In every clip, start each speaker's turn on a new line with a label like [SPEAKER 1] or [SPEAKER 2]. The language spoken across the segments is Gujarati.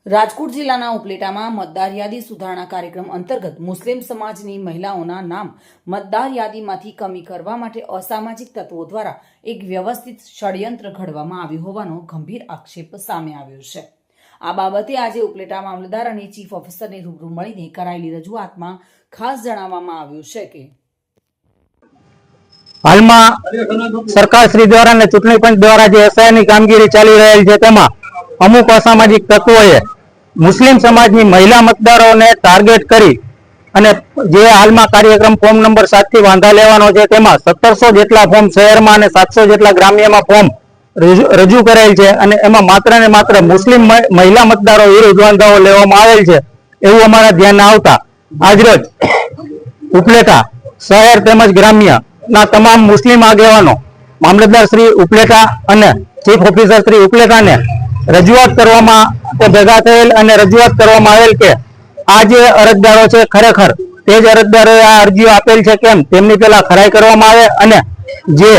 [SPEAKER 1] રાજકોટ જિલ્લાના ઉપલેટામાં મતદાર યાદી સુધારણા કાર્યક્રમ અંતર્ગત મુસ્લિમ સમાજની મહિલાઓના નામ મતદાર યાદીમાંથી કમી કરવા માટે અસામાજિક તત્વો દ્વારા એક વ્યવસ્થિત ષડયંત્ર ઘડવામાં આવ્યું હોવાનો ગંભીર આક્ષેપ સામે આવ્યો છે। આ બાબતે આજે ઉપલેટા મામલતદાર અને ચીફ ઓફિસરની રૂબરૂ મળીને કરાયેલી રજૂઆતમાં ખાસ જણાવવામાં આવ્યું છે કે
[SPEAKER 2] હાલમાં સરકાર શ્રી દ્વારા અને ચૂંટણી પંચ દ્વારા જે એસઆઈની કામગીરી ચાલી રહેલ છે તેમાં અમુક અસામાજિક તત્વોએ મુસ્લિમ સમાજની મહિલા મતદારોને ટાર્ગેટ કરી અને જે હાલમાં કાર્યક્રમ ફોર્મ નંબર 7 થી વાંધા લેવાનો છે તેમાં 1700 જેટલા ફોર્મ શહેરમાં અને 700 જેટલા ગ્રામ્યમાં ફોર્મ રજૂ કરેલ છે અને એમાં માત્ર ને માત્ર મુસ્લિમ મહિલા મતદારો વિરુદ્ધ વાંધાઓ લેવામાં આવેલ છે એવું અમારા ધ્યાનમાં આવતા આજરોજ ઉપલેટા શહેર તેમજ ગ્રામ્ય ના તમામ મુસ્લિમ આગેવાનો મામલતદાર શ્રી ઉપલેટા અને ચીફ ઓફિસર શ્રી ઉપલેટાને રજૂઆત કરવામાં ભેગા થયેલ અને રજૂઆત કરવામાં આવેલ કે આ જે અરજદારો છે ખરેખર તે જ અરજદારોએ આ અરજીઓ આપેલ છે કેમ તેમની પહેલા ખરાઈ કરવામાં આવે અને જે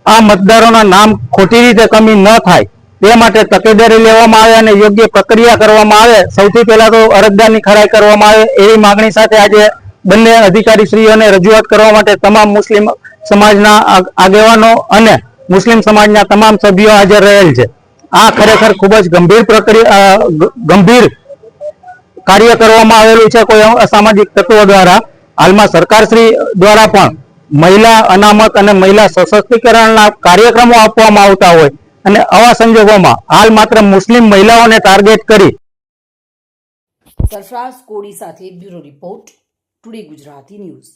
[SPEAKER 2] આ મતદારોના નામ ખોટી રીતે કમી ન થાય તે માટે તકેદારી લેવામાં આવે અને યોગ્ય પ્રક્રિયા કરવામાં આવે। સૌથી પહેલા તો અરજદારની ખરાઈ કરવામાં આવે એવી માંગણી સાથે આજે બંને અધિકારીશ્રીઓને રજૂઆત કરવા માટે તમામ મુસ્લિમ સમાજના આગેવાનો અને મુસ્લિમ સમાજના તમામ સભ્યો હાજર રહેલ છે। આ ખરેખર ખૂબ જ ગંભીર કાર્ય કરવામાં આવેલું છે કોઈ અસામાજિક તત્વો દ્વારા। હાલમાં સરકારશ્રી દ્વારા પણ મહિલા અનામત અને મહિલા સશક્તિકરણના કાર્યક્રમો આપવામાં આવતા હોય અને આવા સંજોગોમાં હાલ માત્ર મુસ્લિમ મહિલાઓને ટાર્ગેટ કરી
[SPEAKER 1] સરફરાઝ કોડી સાથે bureau report, today Gujarati news.